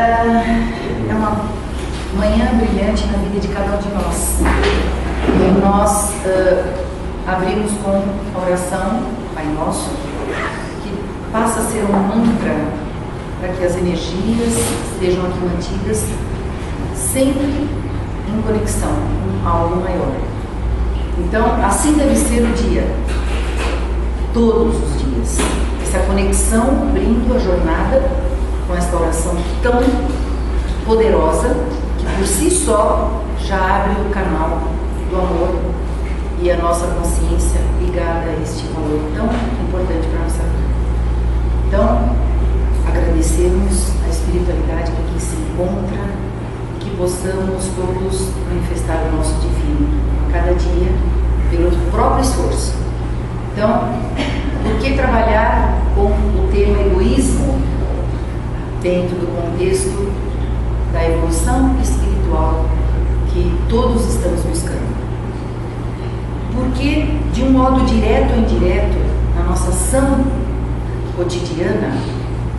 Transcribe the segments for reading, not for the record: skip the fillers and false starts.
É uma manhã brilhante na vida de cada um de nós. E nós abrimos com a oração Pai Nosso, que passa a ser um mantra para que as energias sejam aqui mantidas sempre em conexão com algo maior. Então, assim deve ser o dia, todos os dias. Essa conexão abrindo a jornada com esta oração tão poderosa, que por si só já abre o canal do amor e a nossa consciência ligada a este valor tão importante para a nossa vida. Então, agradecemos a espiritualidade que aqui se encontra e que possamos todos manifestar o nosso divino a cada dia pelo próprio esforço. Então, por que trabalhar com o tema egoísmo dentro do contexto da evolução espiritual que todos estamos buscando? Porque, de um modo direto ou indireto, na nossa ação cotidiana,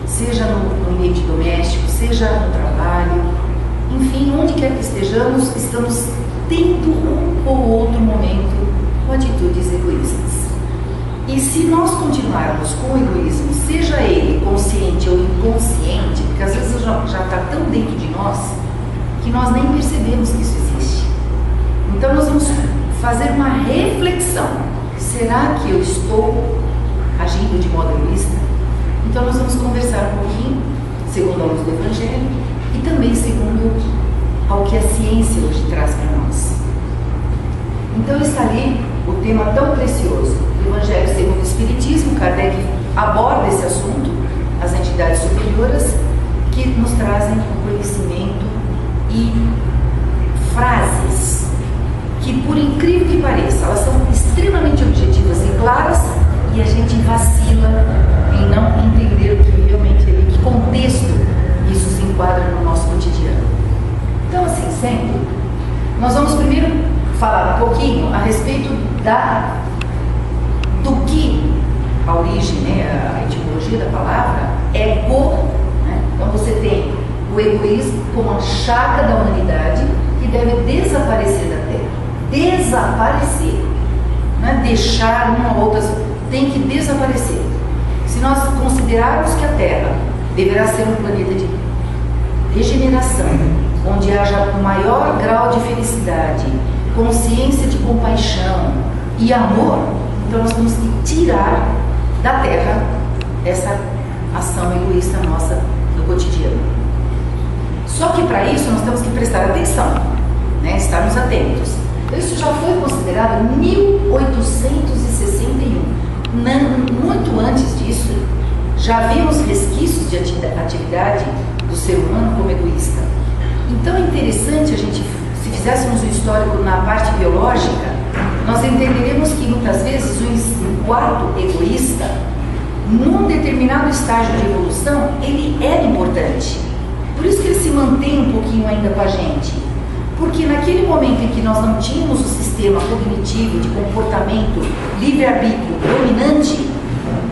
seja no ambiente doméstico, seja no trabalho, enfim, onde quer que estejamos, estamos tendo um ou outro momento com atitudes egoístas. E se nós continuarmos com o egoísmo, seja ele consciente ou inconsciente, porque às vezes já está tão dentro de nós que nós nem percebemos que isso existe. Então nós vamos fazer uma reflexão. Será que eu estou agindo de modo egoísta? Então nós vamos conversar um pouquinho, segundo a luz do Evangelho, e também segundo ao que a ciência hoje traz para nós. Então está ali o tema tão precioso, o Evangelho segundo o Espiritismo. Kardec aborda esse assunto, as entidades superiores que nos trazem o conhecimento e frases que, por incrível que pareça, elas são extremamente objetivas e claras, e a gente vacila em não entender o que realmente é, que contexto isso se enquadra no nosso cotidiano. Então, assim sendo, nós vamos primeiro falar um pouquinho a respeito do que a origem, a etimologia da palavra, ego, né? Então você tem o egoísmo como a chaga da humanidade que deve desaparecer da Terra. Desaparecer, não é deixar uma ou outra, tem que desaparecer. Se nós considerarmos que a Terra deverá ser um planeta de regeneração, onde haja um maior grau de felicidade, consciência de compaixão e amor, então nós temos que tirar da Terra essa ação egoísta nossa no cotidiano. Só que para isso nós temos que prestar atenção, né? Estarmos atentos. Isso já foi considerado em 1861. Muito antes disso, já vimos resquícios de atividade do ser humano como egoísta. Então é interessante a gente, se fizéssemos um histórico na parte biológica, nós entenderemos que muitas vezes o ato egoísta, num determinado estágio de evolução, ele era importante. Por isso que ele se mantém um pouquinho ainda com a gente. Porque naquele momento em que nós não tínhamos o sistema cognitivo de comportamento livre-arbítrio dominante,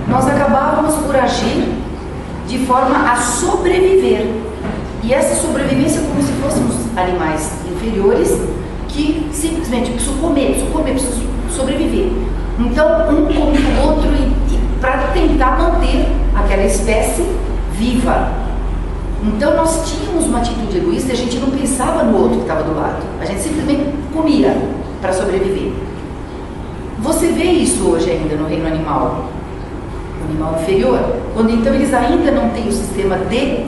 nós acabávamos por agir de forma a sobreviver. E essa sobrevivência como se fôssemos animais inferiores que simplesmente preciso comer, preciso sobreviver. Então um come o outro para tentar manter aquela espécie viva. Então nós tínhamos uma atitude egoísta e a gente não pensava no outro que estava do lado. A gente simplesmente comia para sobreviver. Você vê isso hoje ainda no reino animal, no animal inferior, quando então eles ainda não têm o sistema de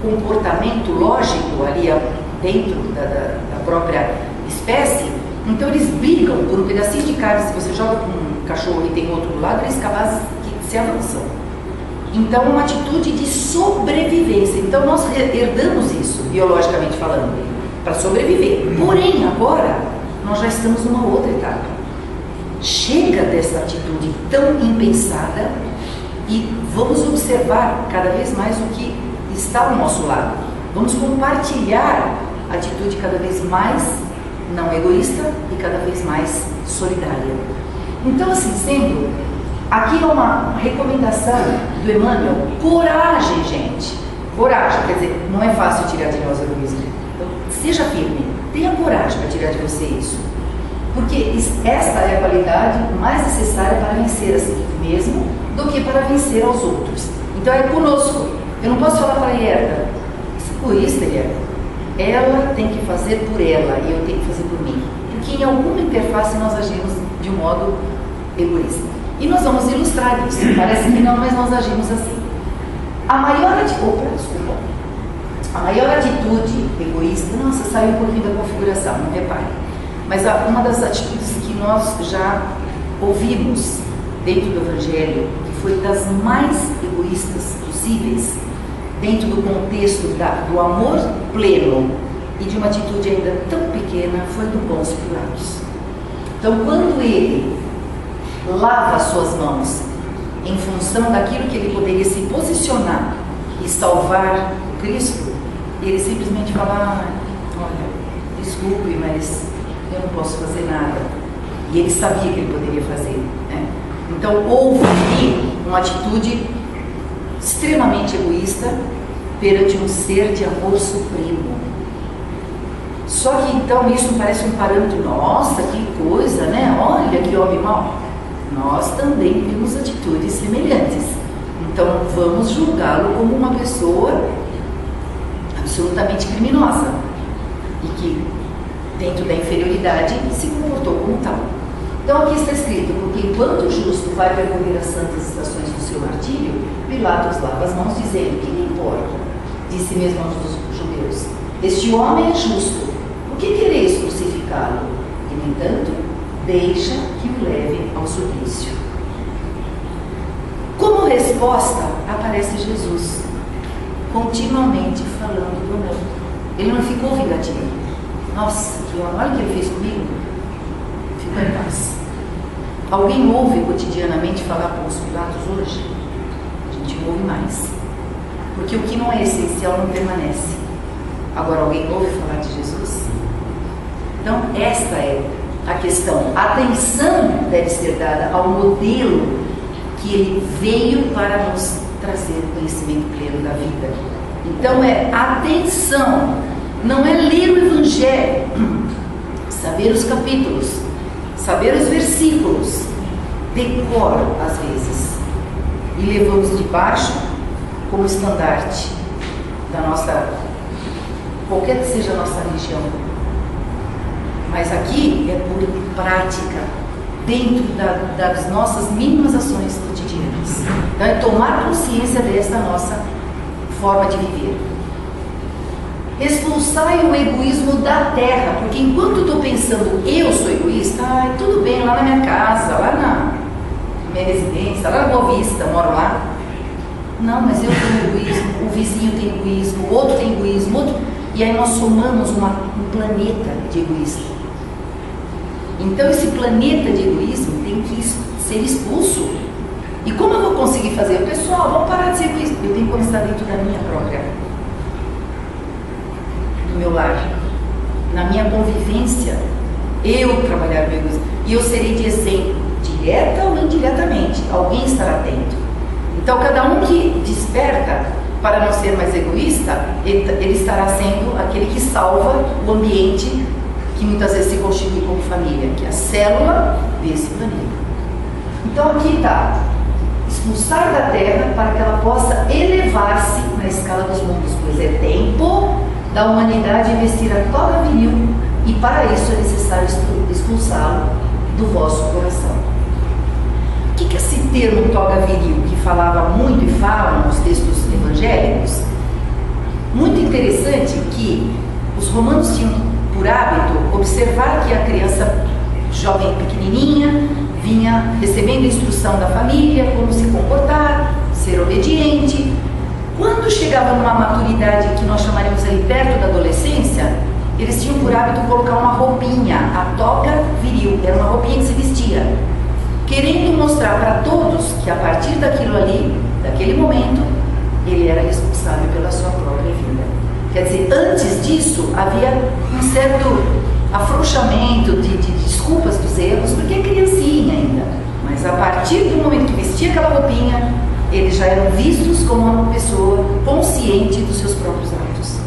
comportamento lógico ali dentro da própria espécie. Então eles brigam por um pedacinho de carne. Se você joga com um cachorro e tem outro do lado, eles capazes que se avançam. Então, uma atitude de sobrevivência. Então, nós herdamos isso, biologicamente falando, para sobreviver. Porém, agora, nós já estamos numa outra etapa. Chega dessa atitude tão impensada e vamos observar cada vez mais o que está ao nosso lado. Vamos compartilhar a atitude cada vez mais não egoísta e cada vez mais solidária. Então, assim sendo, aqui é uma recomendação do Emmanuel: coragem, gente. Coragem, quer dizer, não é fácil tirar de nós o egoísmo. Então, seja firme, tenha coragem para tirar de você isso. Porque esta é a qualidade mais necessária para vencer a si mesmo do que para vencer aos outros. Então é conosco. Eu não posso falar para a Hierda, esse egoísta, Hierda, ela tem que fazer por ela e eu tenho que fazer por mim. Porque em alguma interface nós agimos de um modo egoísta. E nós vamos ilustrar isso. Parece que não, mas nós agimos assim. A maior atitude egoísta, nossa, saiu um pouquinho da configuração, não repare. Mas uma das atitudes que nós já ouvimos dentro do Evangelho, que foi das mais egoístas possíveis, dentro do contexto do amor pleno e de uma atitude ainda tão pequena, foi do Pôncio Pilatos. Então, quando ele lava as suas mãos em função daquilo que ele poderia se posicionar e salvar o Cristo, ele simplesmente fala: olha, desculpe, mas eu não posso fazer nada. E ele sabia que ele poderia fazer, né? Então houve aqui uma atitude extremamente egoísta perante um ser de amor supremo. Só que então isso parece um parâmetro, nossa, que coisa, né? Olha que homem mau. Nós também vimos atitudes semelhantes. Então vamos julgá-lo como uma pessoa absolutamente criminosa e que, dentro da inferioridade, se comportou como tal. Então aqui está escrito: porque enquanto o justo vai percorrer as santas estações do seu martírio, Pilatos lava as mãos, dizendo: que lhe importa? Disse mesmo aos judeus: este homem é justo, por que quereis crucificá-lo? E, no entanto, deixa que o leve ao suplício. Como resposta, aparece Jesus, continuamente falando do amor. Ele não ficou vingativo. Nossa, que olha o que ele fez comigo. Ficou em paz. Alguém ouve cotidianamente falar com os Pilatos hoje? A gente não ouve mais. Porque o que não é essencial não permanece. Agora, alguém ouve falar de Jesus? Então, esta é a questão. A atenção deve ser dada ao modelo que ele veio para nos trazer o conhecimento pleno da vida. Então, é atenção. Não é ler o Evangelho, saber os capítulos, saber os versículos, decor às vezes, e levamos de baixo como estandarte da nossa, qualquer que seja a nossa religião. Mas aqui é por prática, dentro das nossas mínimas ações cotidianas. Então é tomar consciência dessa nossa forma de viver. Expulsai o egoísmo da terra, porque enquanto eu estou pensando eu sou egoísta, tudo bem, lá na minha casa, lá na minha residência, lá na Boa Vista, moro lá. Não, mas eu tenho egoísmo, o vizinho tem egoísmo, o outro tem egoísmo, outro... e aí nós somamos um planeta de egoísmo. Então esse planeta de egoísmo tem que ser expulso. E como eu vou conseguir fazer? Pessoal, vamos parar de ser egoísta. Eu tenho que começar dentro da minha própria, do meu lar, na minha convivência, eu trabalhar o meu egoísmo. E eu serei de exemplo, direta ou indiretamente. Alguém estará atento. Então cada um que desperta para não ser mais egoísta, ele estará sendo aquele que salva o ambiente que muitas vezes se constitui como família, que é a célula desse planeta. Então aqui está: expulsar da terra para que ela possa elevar-se na escala dos mundos, pois é tempo da humanidade investir a toga viril, e para isso é necessário expulsá-lo do vosso coração. O que é esse termo toga viril, que falava muito e fala nos textos evangélicos? Muito interessante que os romanos tinham por hábito observar que a criança jovem pequenininha vinha recebendo instrução da família, como se comportar, ser obediente. Quando chegava numa maturidade que nós chamaríamos ali perto da adolescência, eles tinham por hábito colocar uma roupinha, a toga viril, era uma roupinha que se vestia, querendo mostrar para todos que a partir daquilo ali, daquele momento, ele era responsável pela sua própria vida. Quer dizer, antes disso havia um certo afrouxamento de desculpas dos erros, porque é criancinha ainda. Mas a partir do momento que vestia aquela roupinha, eles já eram vistos como uma pessoa consciente consciente dos seus próprios atos.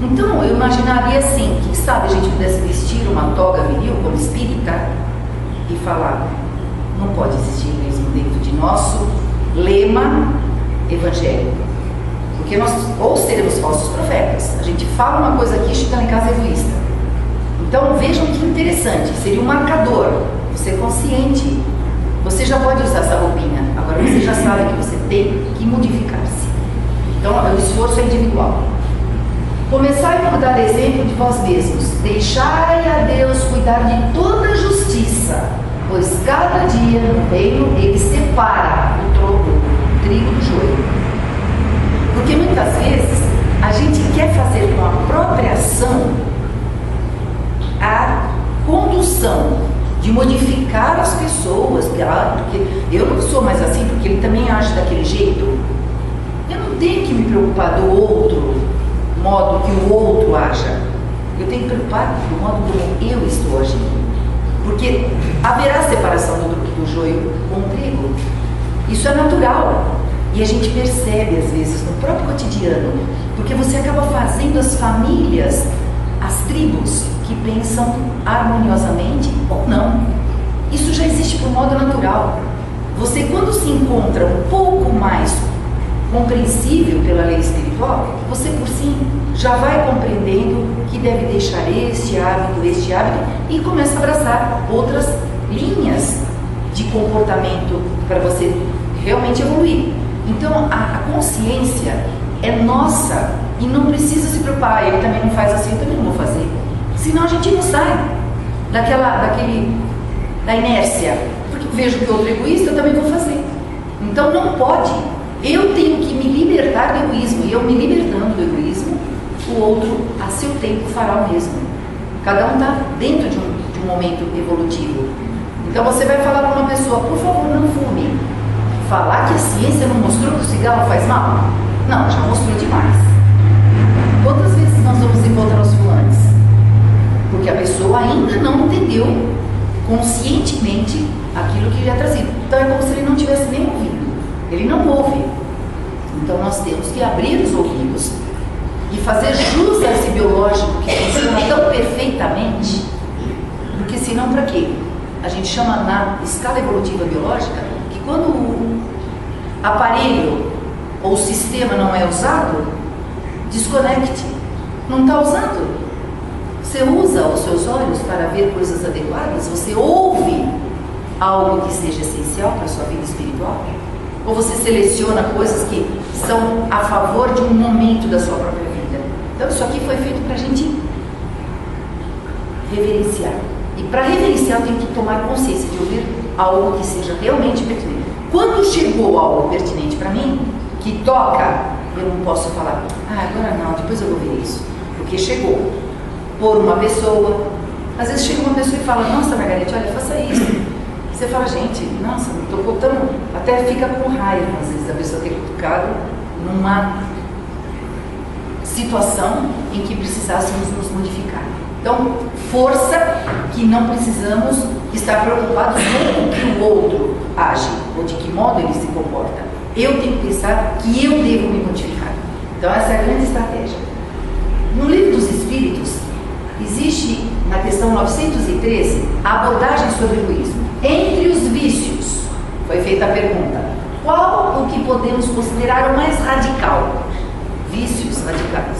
Então, eu imaginaria assim, quem sabe a gente pudesse vestir uma toga viril como espírita e falar, não pode existir egoísmo dentro de nosso lema evangélico. Porque nós ou seremos falsos profetas, a gente fala uma coisa aqui e chega lá em casa egoísta. Então vejam que interessante, seria um marcador, você é consciente, você já pode usar essa roupinha, agora você já sabe que você tem que modificar-se. Então o esforço é individual. Começai por dar exemplo de vós mesmos, deixai a Deus cuidar de toda a justiça, pois cada dia no reino ele separa o trigo do joio. Porque muitas vezes a gente quer fazer com a própria ação a condução de modificar as pessoas, porque eu não sou mais assim, porque ele também age daquele jeito. Eu não tenho que me preocupar do outro modo que o outro aja. Eu tenho que me preocupar do modo como eu estou agindo. Porque haverá separação do joio com o trigo. Isso é natural. E a gente percebe, às vezes, no próprio cotidiano, porque você acaba fazendo as famílias, as tribos que pensam harmoniosamente ou não. Isso já existe por modo natural. Você, quando se encontra um pouco mais compreensível pela lei espiritual, você por si já vai compreendendo que deve deixar este hábito e começa a abraçar outras linhas de comportamento para você realmente evoluir. Então a consciência é nossa e não precisa se preocupar, ele também não faz assim, eu também não vou fazer. Senão a gente não sai da inércia, porque eu vejo que outro é egoísta, eu também vou fazer. Então não pode. Eu tenho que me libertar do egoísmo, e eu me libertando do egoísmo, o outro a seu tempo fará o mesmo. Cada um está dentro de um momento evolutivo. Então você vai falar para uma pessoa, por favor, não fume. Falar que a ciência não mostrou que o cigarro faz mal? Não, já mostrou demais. Quantas vezes nós vamos encontrar os fumantes? Porque a pessoa ainda não entendeu conscientemente aquilo que lhe é trazido. Então é como se ele não tivesse nem ouvido. Ele não ouve. Então nós temos que abrir os ouvidos e fazer jus a esse biológico que funciona tão perfeitamente, porque senão para quê? A gente chama na escala evolutiva biológica que quando o aparelho ou o sistema não é usado, desconecte. Não está usando. Você usa os seus olhos para ver coisas adequadas? Você ouve algo que seja essencial para a sua vida espiritual? Ou você seleciona coisas que são a favor de um momento da sua própria vida? Então isso aqui foi feito para a gente reverenciar. E para reverenciar eu tenho que tomar consciência de ouvir algo que seja realmente pertinente. Quando chegou algo pertinente para mim, que toca, eu não posso falar, agora não, depois eu vou ver isso. Porque chegou por uma pessoa. Às vezes chega uma pessoa e fala, nossa Margarete, olha, faça isso. Você fala, gente, nossa, me tocou tão... Até fica com raiva, às vezes, a pessoa ter tocado numa situação em que precisássemos nos modificar. Então, força que não precisamos estar preocupados com o que o outro age, ou de que modo ele se comporta. Eu tenho que pensar que eu devo me modificar. Então, essa é a grande estratégia. No Livro dos Espíritos, existe, na questão 913, a abordagem sobre o egoísmo. Entre os vícios, foi feita a pergunta, qual o que podemos considerar o mais radical? Vícios radicais.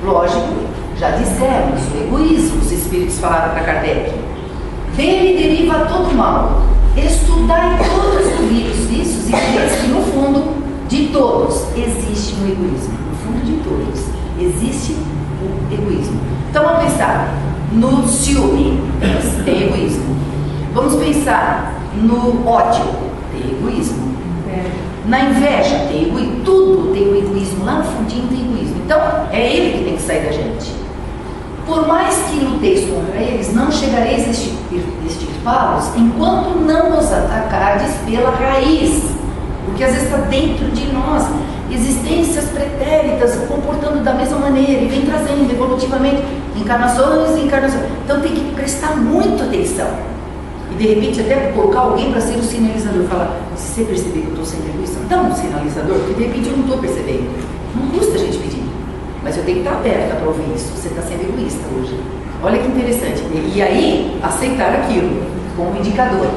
Lógico, já dissemos, o egoísmo, os espíritos falaram para Kardec. Dele deriva todo mal. Estudai todos os vícios e vereis que no fundo de todos existe o egoísmo. No fundo de todos existe o egoísmo. Então vamos pensar no ciúme, tem egoísmo. Vamos pensar no ódio, tem egoísmo. Na inveja, tem egoísmo. Tudo tem o egoísmo, lá no fundinho tem egoísmo. Então, é ele que tem que sair da gente. Por mais que luteis contra eles, não chegareis a extirpá-los enquanto não os atacardes pela raiz. Porque às vezes está dentro de nós. Existências pretéritas comportando da mesma maneira e vem trazendo evolutivamente encarnações e encarnações. Então tem que prestar muita atenção. E de repente até colocar alguém para ser o sinalizador. Falar, se você perceber que eu estou sendo egoísta, dá um sinalizador, porque de repente eu não estou percebendo. Não custa a gente pedir. Mas eu tenho que estar aberta para ouvir isso. Você está sendo egoísta hoje. Olha que interessante. E aí, aceitar aquilo como indicador.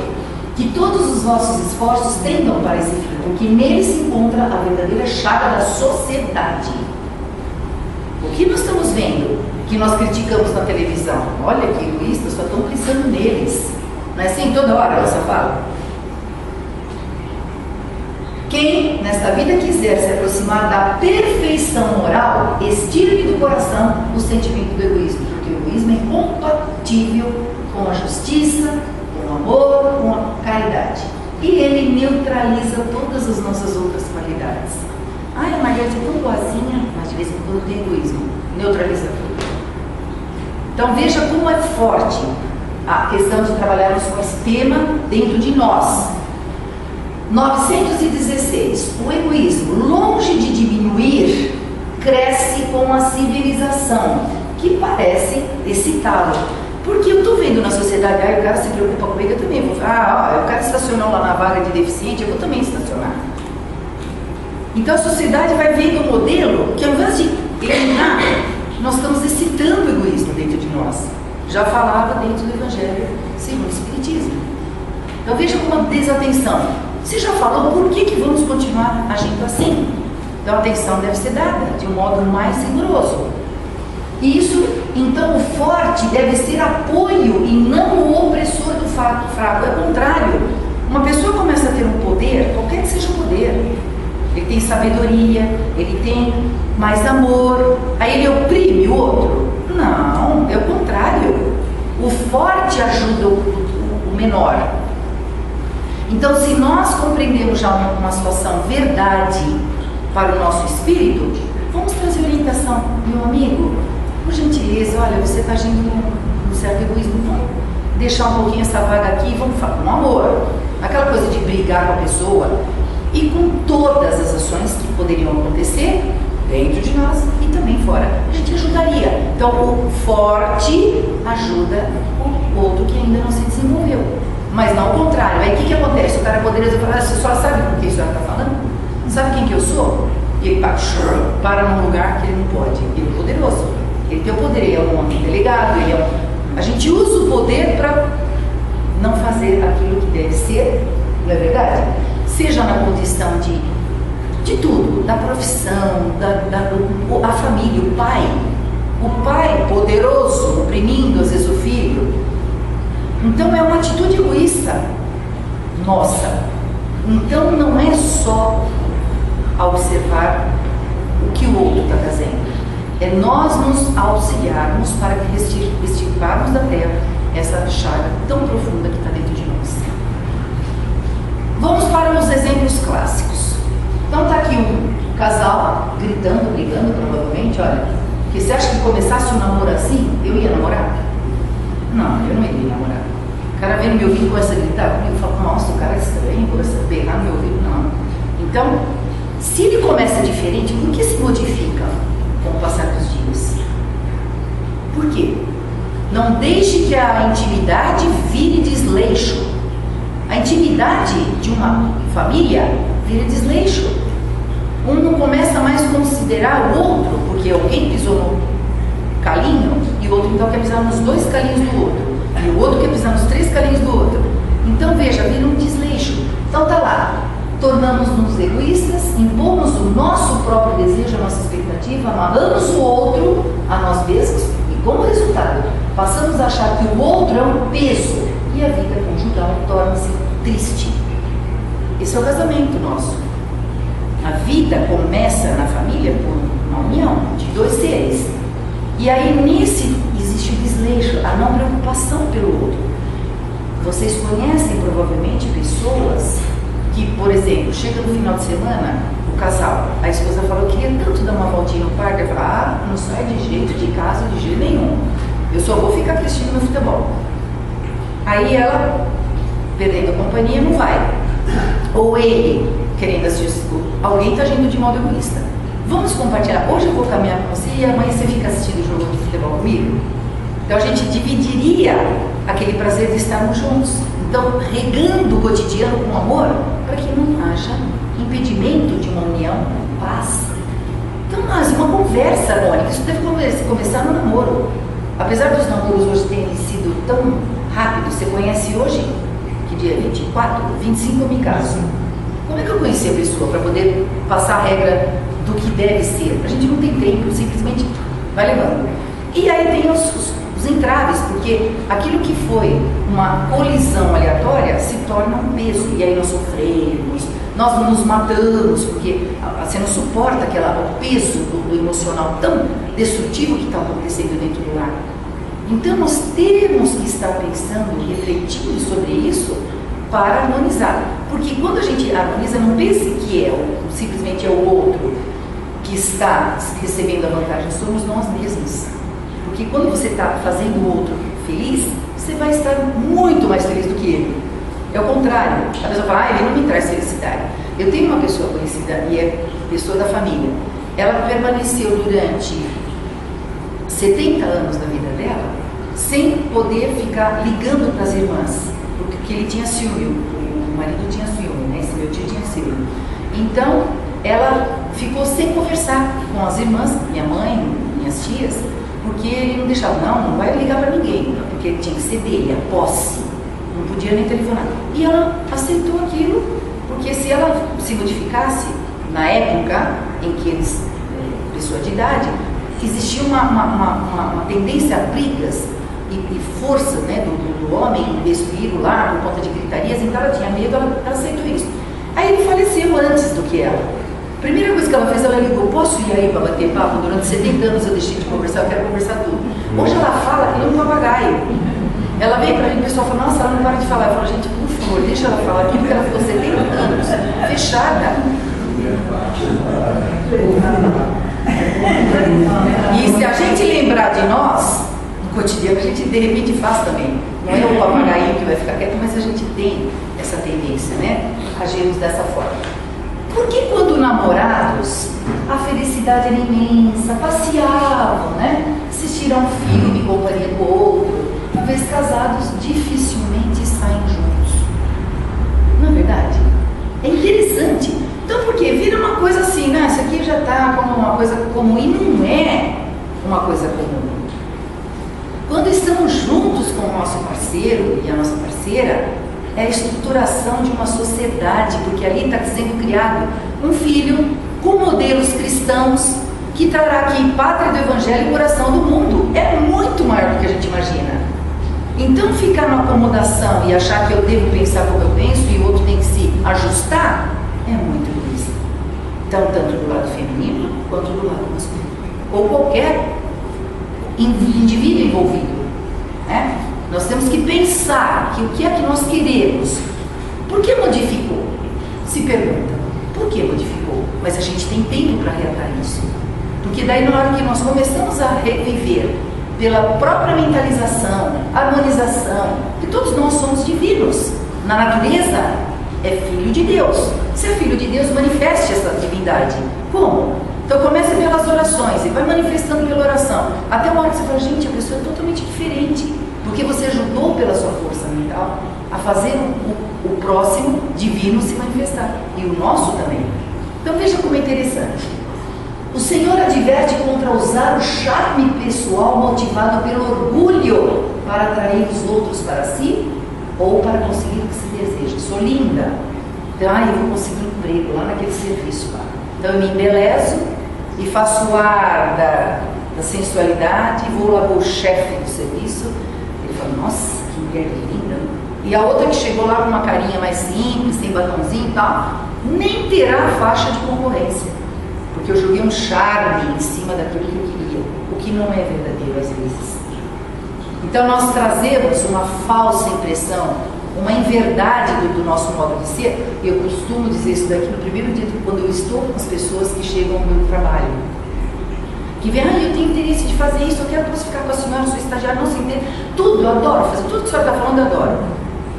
Que todos os nossos esforços tendam para esse fim, porque nele se encontra a verdadeira chaga da sociedade. O que nós estamos vendo, que nós criticamos na televisão? Olha que egoístas, só estão pensando neles. Não é assim toda hora essa fala? Quem nesta vida quiser se aproximar da perfeição moral, extirpe do coração o sentimento do egoísmo, porque o egoísmo é incompatível com a justiça, com o amor, com a caridade. E ele neutraliza todas as nossas outras qualidades. Ai, a Margarete é tão boazinha, mas de vez em quando tem egoísmo. Neutraliza tudo. Então veja como é forte a questão de trabalharmos com esse tema dentro de nós. 916. O egoísmo, longe de diminuir, cresce com a civilização, que parece excitá-lo. Porque eu estou vendo na sociedade, o cara se preocupa comigo, eu também vou. O cara estacionou lá na vaga de deficiente, eu vou também estacionar. Então a sociedade vai vendo um modelo que, ao invés de eliminar, nós estamos excitando o egoísmo dentro de nós. Já falava dentro do Evangelho segundo o Espiritismo. Então veja como a desatenção. Você já falou, por que vamos continuar agindo assim? Então a atenção deve ser dada de um modo mais rigoroso. Isso, então, o forte deve ser apoio e não o opressor do fraco. É o contrário. Uma pessoa começa a ter um poder, qualquer que seja o poder. Ele tem sabedoria, ele tem mais amor, aí ele oprime o outro? Não, é o contrário. O forte ajuda o menor. Então, se nós compreendemos já uma situação verdade para o nosso espírito, vamos trazer orientação. Meu amigo, por gentileza, olha, você está agindo com um certo egoísmo, vamos deixar um pouquinho essa vaga aqui, vamos falar com amor. Aquela coisa de brigar com a pessoa e com todas as ações que poderiam acontecer dentro de nós e também fora. A gente ajudaria. Então, o forte ajuda o outro que ainda não se desenvolveu. Mas não ao contrário. Aí o que acontece? O cara é poderoso e fala, você só sabe com quem a senhora está falando? Não sabe quem que eu sou? E ele para num lugar que ele não pode. Ele é poderoso. Ele tem o poder, ele é um delegado, ele é a gente usa o poder para não fazer aquilo que deve ser, não é verdade? Seja na condição de tudo, da profissão, a família, o pai poderoso, oprimindo às vezes o filho. Então é uma atitude egoísta nossa. Então não é só observar o que o outro está fazendo, é nós nos auxiliarmos para que extirparmos da terra essa chaga tão profunda que está dentro de nós. Vamos para os exemplos clássicos. Então está aqui um casal gritando, brigando provavelmente, olha, que você acha que começasse um namoro assim, eu ia namorar? Não, eu não iria namorar. O cara vem no meu ouvido e começa a gritar comigo, fala, nossa, o cara é estranho, começa a berrar no meu ouvido, não. Então, se ele começa diferente, por que se modifica com o passar dos dias? Por quê? Não deixe que a intimidade vire desleixo. A intimidade de uma família vira desleixo. Um não começa mais a considerar o outro, porque alguém pisou no calinho e o outro então quer pisar nos 2 calinhos do outro. E o outro quer pisar nos 3 calinhos do outro. Então veja, vira um desleixo. Então tá lá, tornamos-nos egoístas, impomos o nosso próprio desejo, a nossa expectativa, amarramos o outro a nós mesmos e como resultado, passamos a achar que o outro é um peso e a vida conjugal torna-se triste. Esse é o casamento nosso. A vida começa na família por uma união de 2 seres. E aí nesse existe o desleixo, a não preocupação pelo outro. Vocês conhecem provavelmente pessoas que, por exemplo, chega no final de semana, o casal, a esposa falou que queria tanto dar uma voltinha no parque, ela fala, não sai de jeito de casa, de jeito nenhum. Eu só vou ficar assistindo meu futebol. Aí ela, perdendo a companhia, não vai. Ou ele, querendo assistir, alguém está agindo de modo egoísta. Vamos compartilhar, hoje eu vou caminhar com você e amanhã você fica assistindo o jogo de futebol comigo? Então a gente dividiria aquele prazer de estarmos juntos. Então, regando o cotidiano com amor, para que não haja impedimento de uma união com paz. conversa harmônica. Isso deve começar no namoro. Apesar dos namoros hoje terem sido tão rápidos, você conhece hoje, que dia é 24, 25 eu me caso. Como é que eu conheci a pessoa para poder passar a regra do que deve ser? A gente não tem tempo, simplesmente vai levando. E aí tem os entraves, porque aquilo que foi uma colisão aleatória se torna um peso. E aí nós sofremos, nós nos matamos, porque você não suporta o peso do emocional tão destrutivo que está acontecendo dentro do lar. Então nós temos que estar pensando, refletindo sobre isso para harmonizar. Porque quando a gente harmoniza, não pense que simplesmente é o outro que está recebendo a vantagem, somos nós mesmos. Porque quando você está fazendo o outro feliz, você vai estar muito mais feliz do que ele. É o contrário. A pessoa fala, ele não me traz felicidade. Eu tenho uma pessoa conhecida, e é pessoa da família. Ela permaneceu durante 70 anos da vida dela, sem poder ficar ligando para as irmãs, porque ele tinha ciúme, o marido tinha ciúme, né? Esse meu tio tinha ciúme. Então, ela ficou sem conversar com as irmãs, minha mãe, minhas tias, porque ele não deixava, não vai ligar para ninguém, porque ele tinha que ser dele, a posse, não podia nem telefonar. E ela aceitou aquilo, porque se ela se modificasse, na época em que eles, pessoa de idade, existia uma tendência a brigas e força, né, do homem destruir o lar por conta de gritarias, então ela tinha medo, ela aceitou isso. Aí ele faleceu antes do que ela. A primeira coisa que ela fez, ela ligou, posso ir aí para bater papo? Durante 70 anos eu deixei de conversar, eu quero conversar tudo. Hoje ela fala que nem um papagaio. Ela veio para mim, o pessoal falou, nossa, ela não para de falar. Eu falo, gente, por favor, deixa ela falar aqui, porque ela ficou 70 anos fechada. E se a gente lembrar de nós, no cotidiano, a gente de repente faz também. Não é o papagaio que vai ficar quieto, mas a gente tem essa tendência, né? Agirmos dessa forma. Porque quando namorados, a felicidade era imensa, passeavam, né? Assistiram um filme, companhia com o outro. Uma vez casados, dificilmente saem juntos. Não é verdade? É interessante. Então, por quê? Vira uma coisa assim, né? Isso aqui já está como uma coisa comum, e não é uma coisa comum. Quando estamos juntos com o nosso parceiro e a nossa parceira, é a estruturação de uma sociedade, porque ali está sendo criado um filho com modelos cristãos que trará aqui pátria do evangelho e coração do mundo. É muito maior do que a gente imagina. Então ficar na acomodação e achar que eu devo pensar como eu penso e o outro tem que se ajustar é muito egoísta. Então, tanto do lado feminino quanto do lado masculino. Ou qualquer indivíduo envolvido, né? Nós temos que pensar que o que é que nós queremos. Por que modificou? Se pergunta, por que modificou? Mas a gente tem tempo para reatar isso. Porque daí na hora que nós começamos a reviver pela própria mentalização, harmonização, que todos nós somos divinos. Na natureza é filho de Deus. Se é filho de Deus, manifeste essa divindade. Como? Então começa pelas orações e vai manifestando pela oração. Até uma hora que você fala, gente, a pessoa é totalmente diferente. Porque você ajudou pela sua força mental a fazer o próximo divino se manifestar. E o nosso também. Então veja como é interessante. O Senhor adverte contra usar o charme pessoal motivado pelo orgulho para atrair os outros para si ou para conseguir o que se deseja. Sou linda. Então, eu vou conseguir emprego lá naquele serviço lá. Então eu me embelezo e faço o ar da sensualidade e vou lá para o chefe do serviço. Ele fala, nossa, que mulher linda. E a outra que chegou lá com uma carinha mais simples, sem batonzinho e tal, nem terá faixa de concorrência. Porque eu joguei um charme em cima daquilo que eu queria, o que não é verdadeiro às vezes. Então nós trazemos uma falsa impressão, uma inverdade do nosso modo de ser. Eu costumo dizer isso daqui no primeiro dia, quando eu estou com as pessoas que chegam ao meu trabalho. Que vem, eu tenho interesse de fazer isso, eu quero ficar com a senhora, eu sou estagiária, não sei entender. Tudo, eu adoro fazer, tudo que a senhora está falando, eu adoro.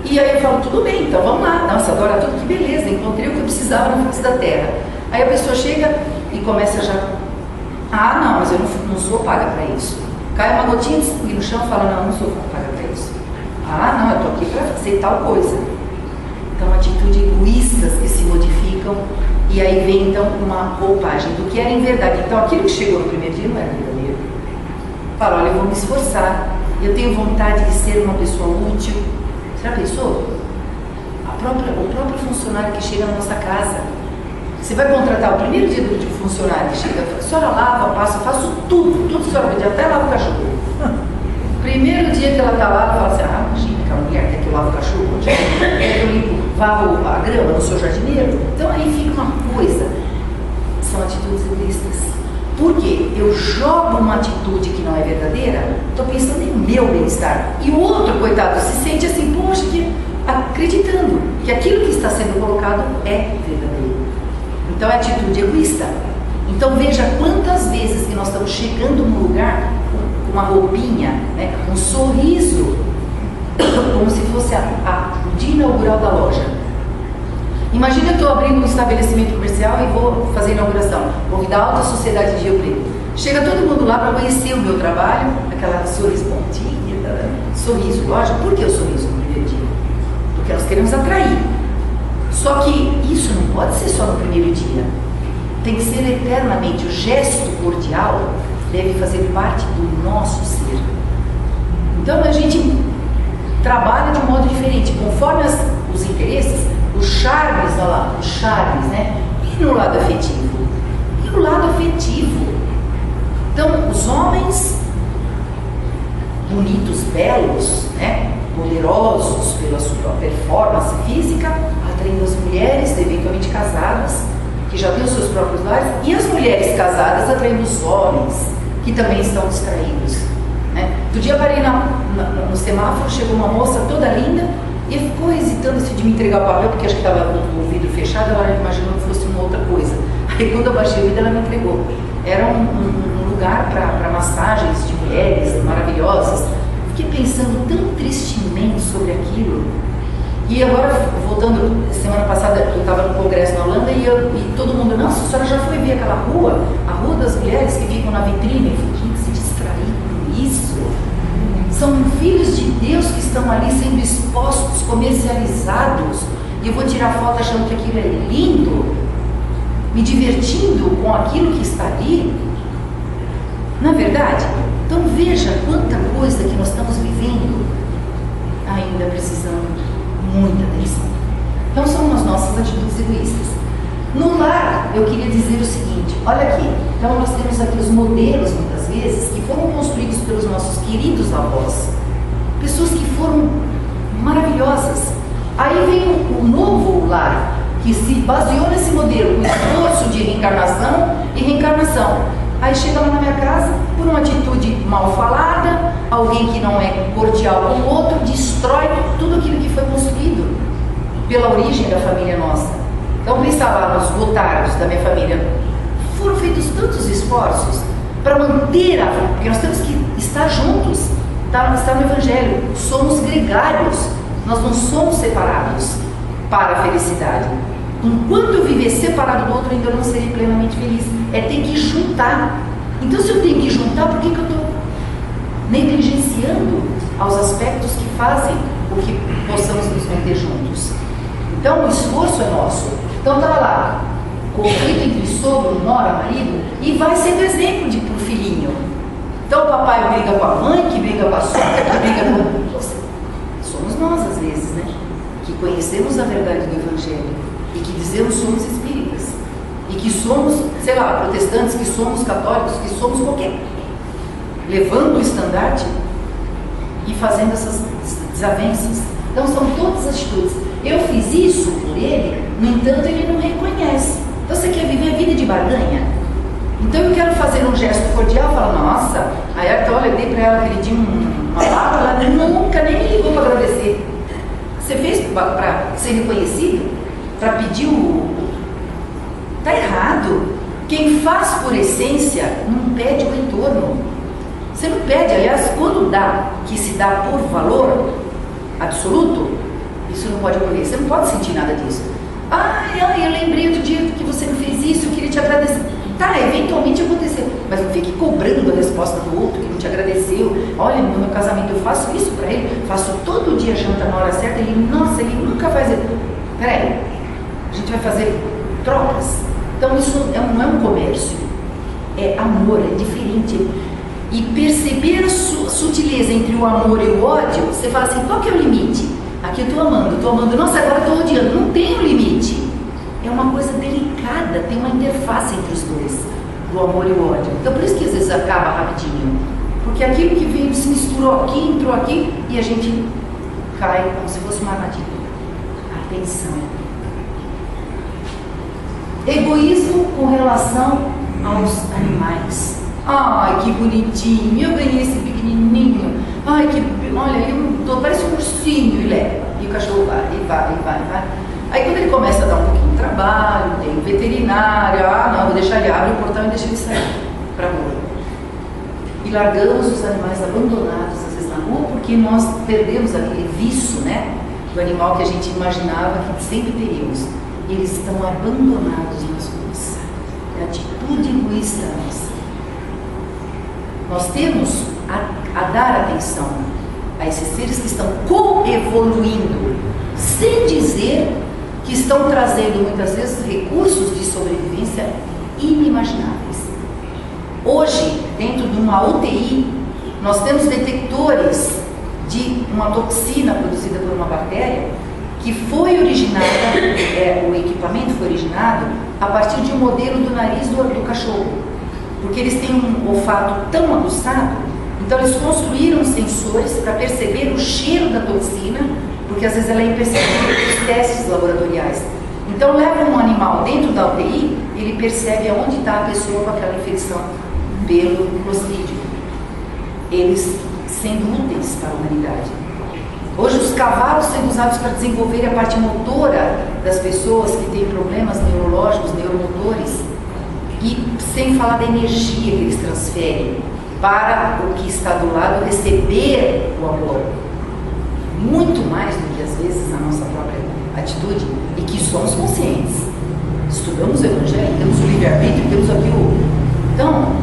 E aí eu falo, tudo bem, então vamos lá. Nossa, adora tudo, que beleza, encontrei o que eu precisava na face da terra. Aí a pessoa chega e começa já, não, mas eu não sou paga para isso. Cai uma gotinha de sangue no chão e fala, não sou paga para isso. Não, eu estou aqui para fazer tal coisa. Então atitudes egoístas que se modificam E aí vem então uma roupagem do que era em verdade. Então aquilo que chegou no primeiro dia não era verdadeiro. Fala, olha, eu vou me esforçar, eu tenho vontade de ser uma pessoa útil. Você já pensou? O próprio funcionário que chega na nossa casa. Você vai contratar o primeiro dia do funcionário que chega, a senhora lava, passa, eu faço tudo que a senhora pede, até lava o cachorro. Primeiro dia que ela está lá, ela fala assim, imagina que a mulher quer que eu lave o cachorro, quer que eu limpo, varro a grama no seu jardineiro. Então aí fica uma coisa, são atitudes egoístas. Por quê? Eu jogo uma atitude que não é verdadeira, estou pensando em meu bem-estar. E o outro, coitado, se sente assim, poxa, acreditando que aquilo que está sendo colocado é verdadeiro. Então é atitude egoísta. Então veja quantas vezes que nós estamos chegando num lugar com uma roupinha, né, um sorriso, como se fosse o dia inaugural da loja. Imagina que eu estou abrindo um estabelecimento comercial e vou fazer a inauguração, convidar a alta sociedade de Rio Preto. Chega todo mundo lá para conhecer o meu trabalho, aquela sorriso pontinha, sorriso, lógico. Por que o sorriso no primeiro dia? Porque nós queremos atrair. Só que isso não pode ser só no primeiro dia. Tem que ser eternamente. O gesto cordial deve fazer parte do nosso ser. Então a gente trabalha de um modo diferente, conforme os interesses, os charmes, olha lá, os charmes, né? E no lado afetivo? E no lado afetivo? Então, os homens bonitos, belos, né? Poderosos pela sua performance física, atraindo as mulheres, eventualmente casadas, que já têm os seus próprios lares, e as mulheres casadas atraindo os homens, que também estão distraídos. Né? Outro dia eu parei no semáforo, chegou uma moça toda linda, e ficou hesitando se de me entregar o papel, porque acho que estava com o vidro fechado, ela imaginou que fosse uma outra coisa. Aí quando eu baixei o vidro, ela me entregou. Era um lugar para massagens de mulheres maravilhosas. Fiquei pensando tão tristemente sobre aquilo. E agora, voltando, semana passada eu estava no congresso na Holanda e todo mundo, nossa, a senhora já foi ver aquela rua, a rua das mulheres que ficam na vitrine? Eu falei, gente, se distrair com isso. São filhos de Deus que estão ali sendo expostos, comercializados. E eu vou tirar foto achando que aquilo é lindo, me divertindo com aquilo que está ali. Não é verdade? Então veja quanta coisa que nós estamos vivendo ainda precisando muita atenção. Então são as nossas atitudes egoístas. No lar, eu queria dizer o seguinte, olha aqui, então nós temos aqui os modelos, muitas vezes, que foram construídos pelos nossos queridos avós. Pessoas que foram maravilhosas. Aí vem o novo lar, que se baseou nesse modelo, o esforço de reencarnação e reencarnação. Aí chega lá na minha casa, por uma atitude mal falada, alguém que não é cordial com o outro, destrói tudo aquilo que foi construído pela origem da família nossa. Então pensar lá nos votários da minha família, foram feitos tantos esforços para manter porque nós temos que estar juntos, está no Evangelho, somos gregários, nós não somos separados para a felicidade. Enquanto eu viver separado do outro, ainda não serei plenamente feliz. É ter que juntar. Então se eu tenho que juntar, por que eu estou negligenciando aos aspectos que fazem o que possamos nos manter juntos? Então o esforço é nosso. Então estava lá, conflito entre sogro, nora, marido, e vai sendo exemplo para o filhinho. Então o papai briga com a mãe, que briga com a sogra, que briga com... Somos nós às vezes, né? Que conhecemos a verdade do Evangelho e que dizemos somos espíritas. E que somos, sei lá, protestantes, que somos católicos, que somos qualquer... Levando o estandarte e fazendo essas desavenças. Então são todas as atitudes. Eu fiz isso por ele, no entanto ele não reconhece. Então você quer viver a vida de barganha? Então eu quero fazer um gesto cordial, falar, nossa, aí olha, eu dei para ela aquele dia uma bala, ela nunca nem me ligou para agradecer. Você fez para ser reconhecido? Para pedir o... Está errado. Quem faz por essência não pede o retorno. Você não pede, aliás, quando dá, que se dá por valor absoluto, isso não pode ocorrer, você não pode sentir nada disso. Eu lembrei outro dia que você me fez isso, eu queria te agradecer. Tá, eventualmente aconteceu, mas não fique cobrando a resposta do outro que não te agradeceu. Olha, no meu casamento eu faço isso para ele, faço todo dia janta na hora certa, ele, nossa, ele nunca faz isso. Peraí, a gente vai fazer trocas. Então isso não é um comércio, é amor, é diferente. E perceber a sutileza entre o amor e o ódio, você fala assim, qual que é o limite? Aqui eu estou amando, nossa, agora estou odiando. Não tem um limite. É uma coisa delicada, tem uma interface entre os dois, do amor e o ódio. Então por isso que às vezes acaba rapidinho. Porque aquilo que veio se misturou aqui, entrou aqui, e a gente cai como se fosse uma armadilha. Atenção. Egoísmo com relação aos animais. Ai, que bonitinho, eu ganhei esse pequenininho. Ai, olha, parece um ursinho, e leva. E o cachorro vai. Aí quando ele começa a dar um pouquinho de trabalho, tem um veterinário, não, vou deixar ele, abre o portão e deixa ele sair para a rua. E largamos os animais abandonados, às vezes na rua, porque nós perdemos aquele vício, né, do animal que a gente imaginava que sempre teríamos. E eles estão abandonados nas ruas. É a atitude egoísta nossa. Nós temos a dar atenção a esses seres que estão coevoluindo, sem dizer que estão trazendo muitas vezes recursos de sobrevivência inimagináveis. Hoje, dentro de uma UTI, nós temos detectores de uma toxina produzida por uma bactéria que foi originada, o equipamento foi originado a partir de um modelo do nariz do cachorro. Porque eles têm um olfato tão aguçado, então eles construíram sensores para perceber o cheiro da toxina, porque às vezes ela é imperceptível nos testes laboratoriais. Então levam um animal dentro da UTI, ele percebe aonde está a pessoa com aquela infecção pelo Clostridium. Eles sendo úteis para a humanidade. Hoje os cavalos sendo usados para desenvolver a parte motora das pessoas que têm problemas neurológicos, neuromotores. E sem falar da energia que eles transferem para o que está do lado receber o amor. Muito mais do que às vezes a nossa própria atitude, e que somos conscientes. Estudamos o Evangelho, temos o livre-arbítrio, temos aqui Então,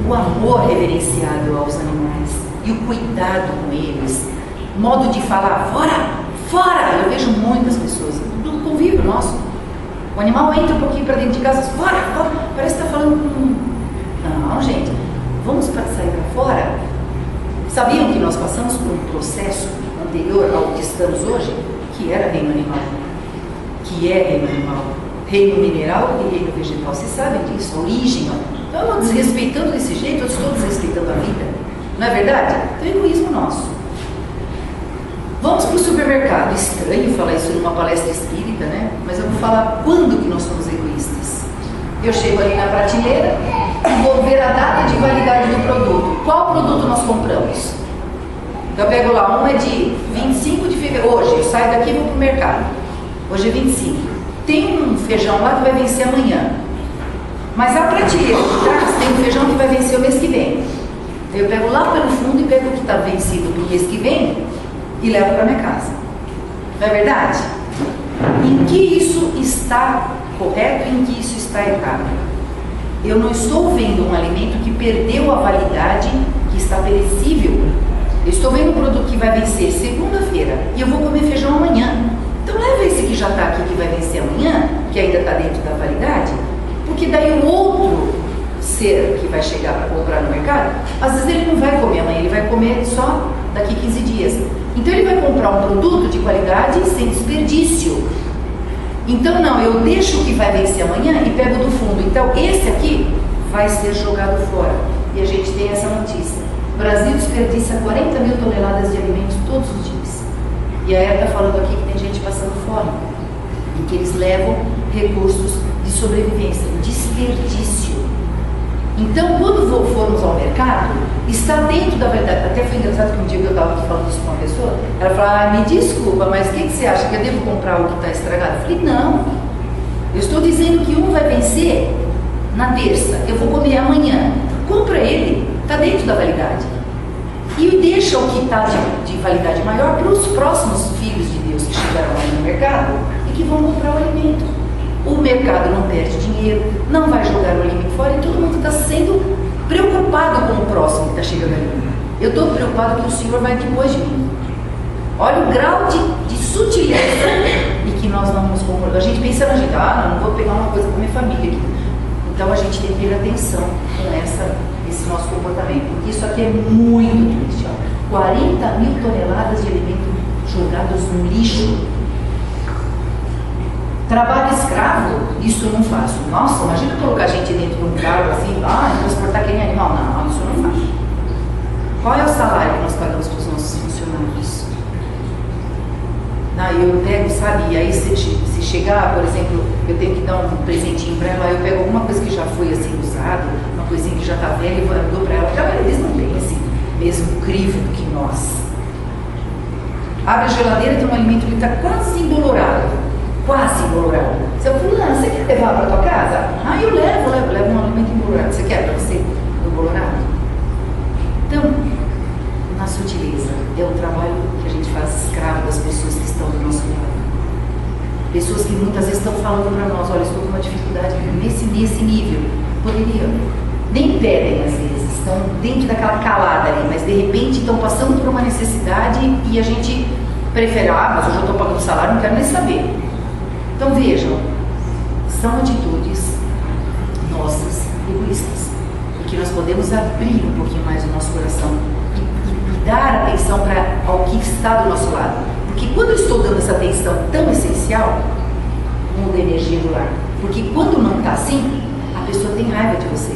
o amor reverenciado aos animais e o cuidado com eles, modo de falar, fora! Eu vejo muitas pessoas, no convívio nosso. O animal entra um pouquinho para dentro de casa, fora, parece que está falando com... Não, gente, vamos sair para fora. Sabiam que nós passamos por um processo anterior ao que estamos hoje, que era reino animal, que é reino animal, reino mineral e reino vegetal? Vocês sabem disso, a origem. Então eu não desrespeitando desse jeito, eu estou desrespeitando a vida. Não é verdade? Então é egoísmo nosso. Vamos para o supermercado. Estranho falar isso numa palestra espírita, né? Mas eu vou falar quando que nós somos egoístas. Eu chego ali na prateleira e vou ver a data de validade do produto. Qual produto nós compramos? Então eu pego lá, um é de 25 de fevereiro. Hoje, eu saio daqui e vou para o mercado. Hoje é 25. Tem um feijão lá que vai vencer amanhã. Mas a prateleira de trás tem um feijão que vai vencer o mês que vem. Eu pego lá pelo fundo e pego o que está vencido para o mês que vem e levo para minha casa. Não é verdade? Em que isso está correto e em que isso está errado? Eu não estou vendo um alimento que perdeu a validade, que está perecível. Eu estou vendo um produto que vai vencer segunda-feira e eu vou comer feijão amanhã. Então leva esse que já está aqui, que vai vencer amanhã, que ainda está dentro da validade, porque daí o outro ser que vai chegar para comprar no mercado, às vezes ele não vai comer amanhã, ele vai comer só daqui 15 dias. Então ele vai comprar um produto de qualidade sem desperdício. Então não, eu deixo o que vai vencer amanhã e pego do fundo. Então esse aqui vai ser jogado fora. E a gente tem essa notícia. O Brasil desperdiça 40 mil toneladas de alimentos todos os dias. E a ERA está falando aqui que tem gente passando fome. E que eles levam recursos de sobrevivência, desperdício. Então, quando formos ao mercado, está dentro da verdade. Até foi engraçado que um dia que eu estava aqui falando isso com uma pessoa, ela falou, me desculpa, mas o que você acha, que eu devo comprar o que está estragado? Eu falei, não, eu estou dizendo que um vai vencer na terça, eu vou comer amanhã. Compra ele, está dentro da validade. E deixa o que está de validade maior para os próximos filhos de Deus que chegarão aí no mercado e que vão comprar o alimento. O mercado não perde dinheiro, não vai jogar o alimento fora e todo mundo está sendo preocupado com o próximo que está chegando ali. Eu estou preocupado que o Senhor vai depois de mim. Olha o grau de sutileza e que nós não nos comportamos. A gente pensa na gente, não vou pegar uma coisa com minha família aqui. Então a gente tem que ter atenção com esse nosso comportamento, porque isso aqui é muito triste. 40 mil toneladas de alimento jogados no lixo. Trabalho escravo, isso eu não faço. Nossa, imagina colocar a gente dentro de um carro assim, transportar aquele animal. Não, isso eu não faço. Qual é o salário que nós pagamos para os nossos funcionários? Eu pego, sabe, e aí se chegar, por exemplo, eu tenho que dar um presentinho para ela, eu pego alguma coisa que já foi assim usada, uma coisinha que já está velha e dou para ela. Já eles não têm esse mesmo crivo que nós. Abre a geladeira, tem um alimento que está quase embolorado. Quase embolorado. Você fala, você quer levar para tua casa? Eu levo um alimento embolorado. Você quer para você embolorado? Então, na sutileza, é o trabalho que a gente faz escravo das pessoas que estão do nosso lado. Pessoas que muitas vezes estão falando para nós, olha, estou com uma dificuldade nesse nível. Poderiam. Nem pedem às vezes, estão dentro daquela calada ali, mas de repente estão passando por uma necessidade e a gente prefere, mas hoje eu estou pagando salário, não quero nem saber. Então vejam, são atitudes nossas, egoístas, e que nós podemos abrir um pouquinho mais o nosso coração e dar atenção ao que está do nosso lado. Porque quando eu estou dando essa atenção tão essencial, muda a energia do lar. Porque quando não está assim, a pessoa tem raiva de você.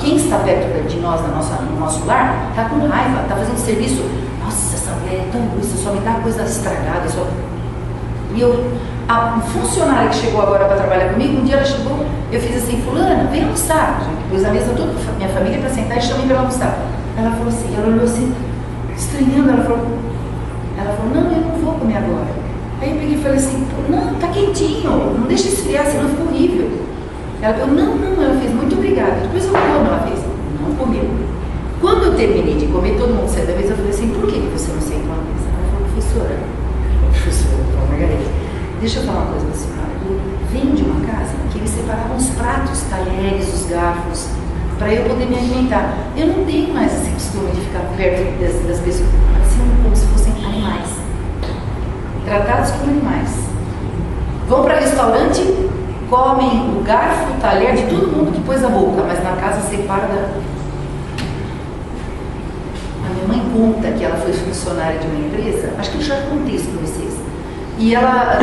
Quem está perto de nós, no nosso lar, está com raiva, está fazendo serviço. Nossa, essa mulher é tão egoísta, só me dá coisa estragada. E a funcionária que chegou agora para trabalhar comigo, um dia ela chegou, eu fiz assim, fulana, vem almoçar. Pus a mesa toda, minha família para sentar e chamei para ela almoçar. Ela falou assim, ela olhou assim, estranhando, ela falou, não, eu não vou comer agora. Aí eu peguei e falei assim, não, tá quentinho, não deixa esfriar, senão fica horrível. Ela falou, não, ela fez, muito obrigada. Depois eu como, ela fez, não comeu. Quando eu terminei de comer, todo mundo saiu da mesa, eu falei assim, por que você não sentou na mesa? Ela falou, professora, Margarida, deixa eu falar uma coisa para a senhora. Eu venho de uma casa que eles separavam os pratos, talheres, os garfos, para eu poder me alimentar. Eu não tenho mais esse costume de ficar perto das pessoas, assim como se fossem animais, tratados como animais. Vão para restaurante, comem o garfo, o talher de todo mundo que pôs a boca, mas na casa separa da... A minha mãe conta que ela foi funcionária de uma empresa, acho que eu já contei isso para vocês. E ela,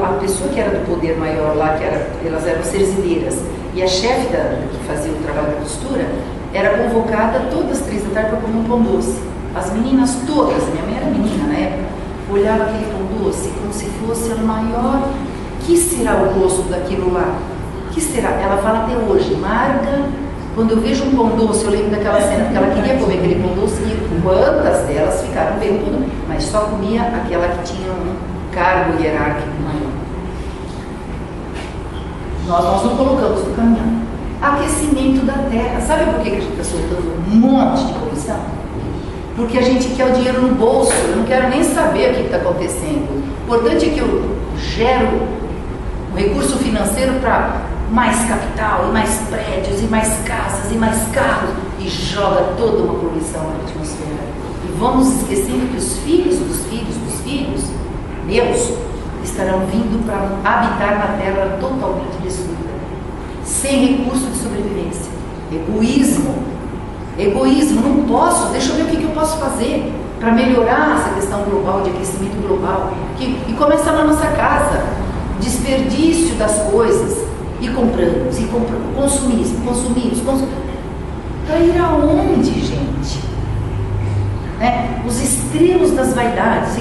a pessoa que era do poder maior lá, elas eram serzineiras, e a chefe que fazia o trabalho da costura, era convocada todas as 3 da tarde para comer um pão doce. As meninas todas, minha mãe era menina na época, olhavam aquele pão doce como se fosse a maior... Que será o gosto daquilo lá? Que será? Ela fala até hoje, Marga, quando eu vejo um pão doce, eu lembro daquela cena, porque ela queria comer aquele pão doce, e quantas delas ficaram bem tudo, mas só comia aquela que tinha um cargo hierárquico maior. Nós não colocamos no caminhão. Aquecimento da terra. Sabe por que a gente está soltando um monte de poluição? Porque a gente quer o dinheiro no bolso. Eu não quero nem saber o que está acontecendo. O importante é que eu gero um recurso financeiro para mais capital, e mais prédios, e mais casas, e mais carros, e joga toda uma poluição na atmosfera. E vamos esquecendo que os filhos dos filhos dos filhos, meus, estarão vindo para habitar na terra totalmente destruída, sem recurso de sobrevivência. Egoísmo, não posso, deixa eu ver o que eu posso fazer para melhorar essa questão global, de aquecimento global, e começar na nossa casa, desperdício das coisas, e compramos, consumimos, para ir aonde, gente? Os extremos das vaidades.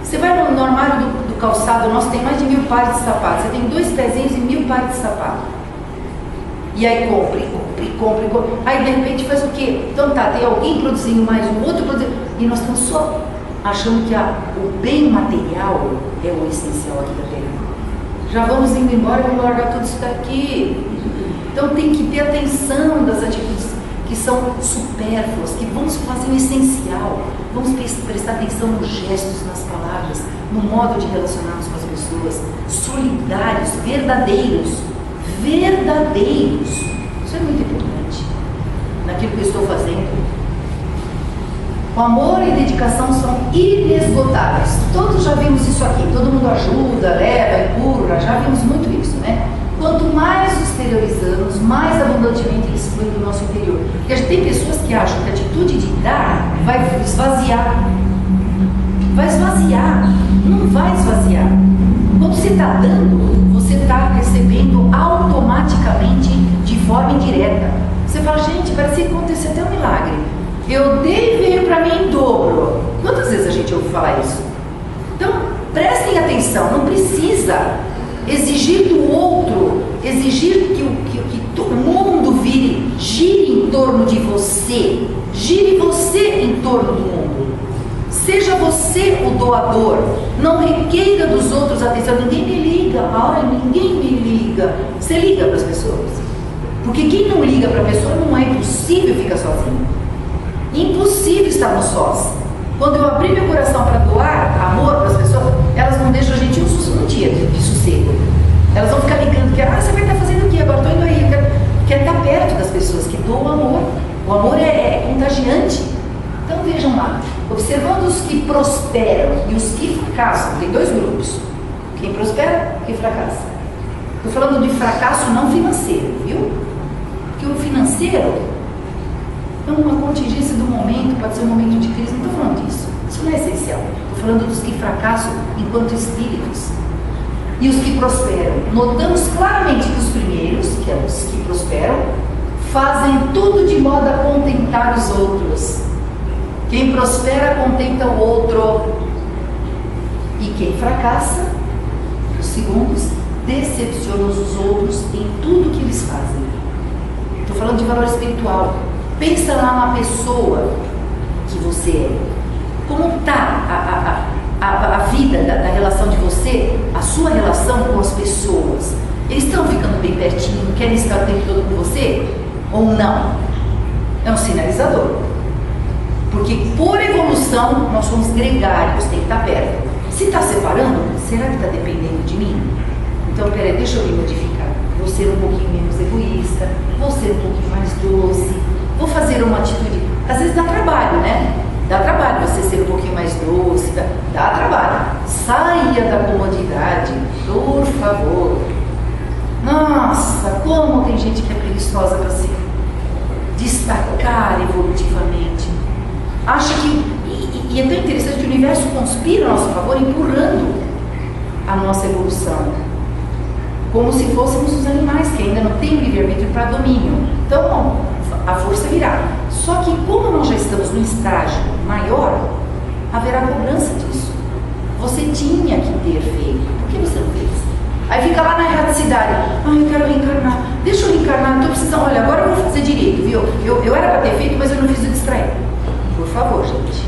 Você vai no armário do calçado nosso, tem mais de 1000 pares de sapatos, você tem 2 pezinhos e 1000 pares de sapato. E aí compra. Aí de repente faz o quê? Então tem alguém produzindo mais, um outro produzindo, e nós estamos só achando que o bem material é o essencial aqui da terra. Já vamos indo embora e vamos largar tudo isso daqui. Então tem que ter atenção das atitudes que são supérfluas, que vamos fazer o essencial. Vamos prestar atenção nos gestos, nas palavras, no modo de relacionarmos com as pessoas, solidários, verdadeiros. Isso é muito importante naquilo que eu estou fazendo. O amor e dedicação são inesgotáveis. Todos já vimos isso aqui. Todo mundo ajuda, leva, empurra. Já vimos muito isso, né? Quanto mais exteriorizamos, mais abundantemente eles fluem do nosso interior. Porque tem pessoas que acham que a atitude de dar vai esvaziar. Vai esvaziar. Não vai esvaziar. Quando você está dando, você está recebendo automaticamente de forma indireta. Você fala, gente, parece que aconteceu até um milagre. Eu dei e veio para mim em dobro. Quantas vezes a gente ouve falar isso? Então, prestem atenção, não precisa exigir do outro, exigir que o mundo gire em torno de você. Gire você em torno do mundo. Seja você o doador. Não requeira dos outros atenção. Ninguém me liga. Ai, ninguém me liga. Você liga para as pessoas. Porque quem não liga para a pessoa, não é impossível ficar sozinho. Impossível estarmos sós. Quando eu abri meu coração para doar amor para as pessoas, elas não deixam a gente um dia de sossego. Elas vão ficar ligando que você vai estar fazendo o quê? Agora estou indo aí. Quer estar perto das pessoas que doam amor. O amor é contagiante. Então vejam lá, observando os que prosperam e os que fracassam, tem dois grupos. Quem prospera e quem fracassa. Estou falando de fracasso não financeiro, viu? Porque o financeiro é uma contingência do momento, pode ser um momento de crise, não estou falando disso. Isso não é essencial. Estou falando dos que fracassam enquanto espíritos. E os que prosperam. Notamos claramente que os primeiros, que é os que prosperam, fazem tudo de modo a contentar os outros. Quem prospera contenta o outro. E quem fracassa, os segundos, decepciona os outros em tudo que eles fazem. Estou falando de valor espiritual. Pensa lá na pessoa que você é. Como está a vida da relação de você, a sua relação com as pessoas? Eles estão ficando bem pertinho, querem estar o tempo todo com você? Ou não? É um sinalizador. Porque por evolução nós somos gregários, tem que estar perto. Se está separando, será que está dependendo de mim? Então, peraí, deixa eu me modificar. Vou ser um pouquinho menos egoísta, vou ser um pouquinho mais doce, vou fazer uma atitude. Às vezes dá trabalho, né? Dá trabalho você ser um pouquinho mais doce, dá trabalho. Saia da comodidade, por favor. Nossa, como tem gente que é preguiçosa para se destacar evolutivamente. Acha que, e é tão interessante que o universo conspira a nosso favor, empurrando a nossa evolução. Como se fôssemos os animais que ainda não têm livre-arbítrio para domínio. Então, a força virá. Só que como nós já estamos num estágio maior, haverá cobrança disso. Você tinha que ter feito. Por que você não fez? Aí fica lá na erraticidade. Eu quero reencarnar. Deixa eu reencarnar, estou precisando. Olha, agora eu vou fazer direito, viu? Eu era para ter feito, mas eu não fiz o distrair. Por favor, gente.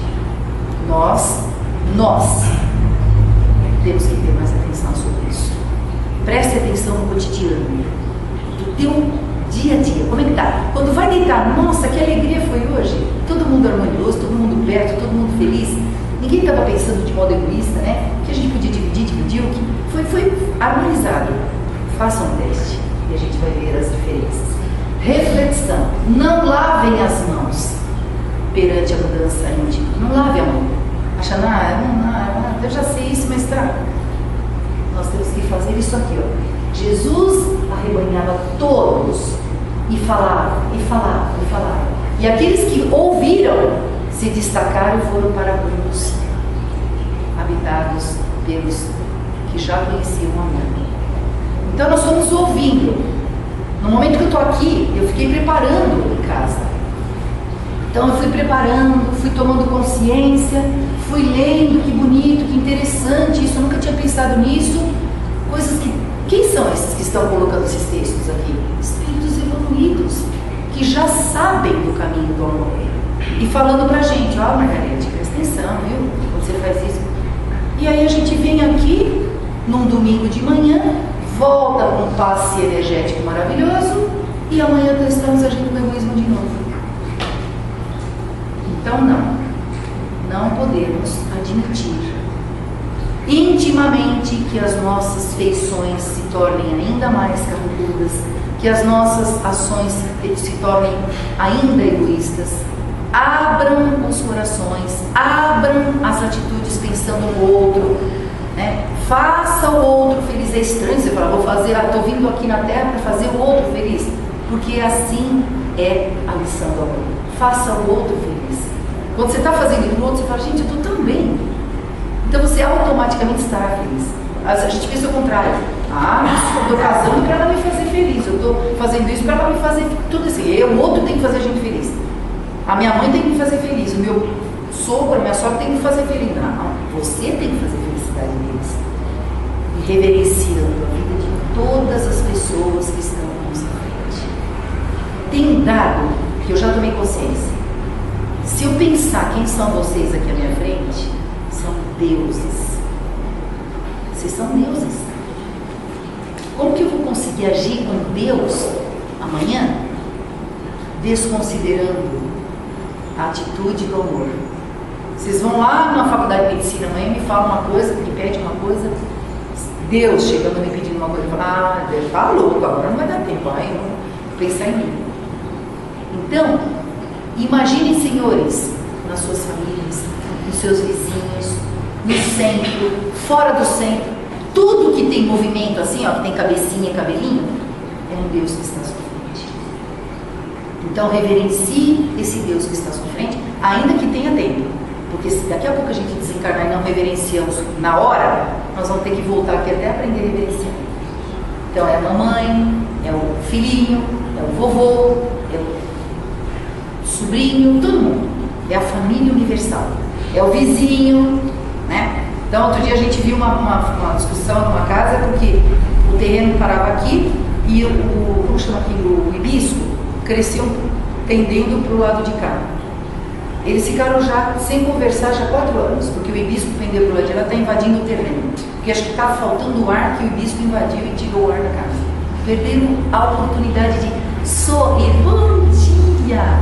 Nós temos que ter mais atenção sobre isso. Preste atenção no cotidiano, do teu dia a dia. Como é que tá? Quando vai deitar, nossa, que alegria foi hoje. Todo mundo harmonioso, todo mundo perto, todo mundo feliz. Ninguém estava pensando de modo egoísta, né? Que a gente podia dividiu, que foi harmonizado. Faça um teste e a gente vai ver as diferenças. Reflexão. Não lavem as mãos perante a mudança íntima. Não lave a mão. Achando, eu já sei isso, mas tá. Nós temos que fazer isso aqui, ó. Jesus arrebanhava todos e falava, e falava, e falava. E aqueles que ouviram se destacaram e foram para mundos habitados pelos que já conheciam o amor. Então nós estamos ouvindo. No momento que eu estou aqui, eu fiquei preparando em casa. Então eu fui preparando, fui tomando consciência, fui lendo, que bonito, que interessante, isso, eu nunca tinha pensado nisso. Coisas que... Quem são esses que estão colocando esses textos aqui? Espíritos evoluídos, que já sabem do caminho do amor. E falando pra gente, ó, Margarete, presta atenção, viu? Quando você faz isso. E aí a gente vem aqui, num domingo de manhã, volta com um passe energético maravilhoso, e amanhã nós estamos agindo no egoísmo de novo. Então não podemos admitir intimamente que as nossas feições se tornem ainda mais carrancudas, que as nossas ações se tornem ainda egoístas. abram os corações, abram as atitudes pensando no outro, né? Faça o outro feliz. É estranho você falar, vou fazer, estou vindo aqui na terra para fazer o outro feliz, porque assim é a lição do amor. Faça o outro feliz. Quando você está fazendo para o outro, você fala, gente, eu estou tão bem. Então você automaticamente estará feliz. A gente pensa o contrário. Eu estou casando para ela me fazer feliz, eu estou fazendo isso para ela me fazer tudo assim. O outro tem que fazer a gente feliz. A minha mãe tem que me fazer feliz, o meu sogro, a minha sogra tem que me fazer feliz. Não, você tem que fazer a felicidade deles. E reverenciando a vida de todas as pessoas que estão à nossa frente. Tem um dado que eu já tomei consciência. Se eu pensar quem são vocês aqui à minha frente, são deuses. Vocês são deuses. Como que eu vou conseguir agir com Deus amanhã, desconsiderando a atitude do amor? Vocês vão lá na faculdade de medicina amanhã, me falam uma coisa, me pede uma coisa, Deus chegando me pedindo uma coisa, fala, Deus tá louco, agora não vai dar tempo, aí eu vou pensar em mim. Então, imaginem, senhores, nas suas famílias, nos seus vizinhos, no centro, fora do centro, tudo que tem movimento assim, ó, que tem cabecinha e cabelinho, é um Deus que está à sua frente. Então reverencie esse Deus que está à sua frente, ainda que tenha tempo. Porque se daqui a pouco a gente desencarnar e não reverenciamos na hora, nós vamos ter que voltar aqui até aprender a reverenciar. Então é a mamãe, é o filhinho, é o vovô, é o sobrinho, todo mundo. É a família universal. É o vizinho, né? Então, outro dia a gente viu uma discussão numa casa, porque o terreno parava aqui e como chama aqui, o hibisco cresceu tendendo para o lado de cá. Eles ficaram já sem conversar já 4 anos, porque o hibisco pendeu para o lado de lá, está invadindo o terreno. Porque acho que estava faltando o ar que o hibisco invadiu e tirou o ar da casa. Perderam a oportunidade de sorrir. Bom dia!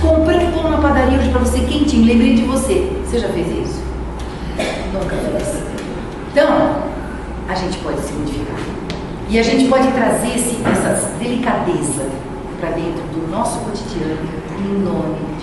Comprei pão na padaria hoje para você quentinho, lembrei de você. Você já fez isso? Nunca fez. Então, a gente pode se modificar. E a gente pode trazer essa delicadeza para dentro do nosso cotidiano em nome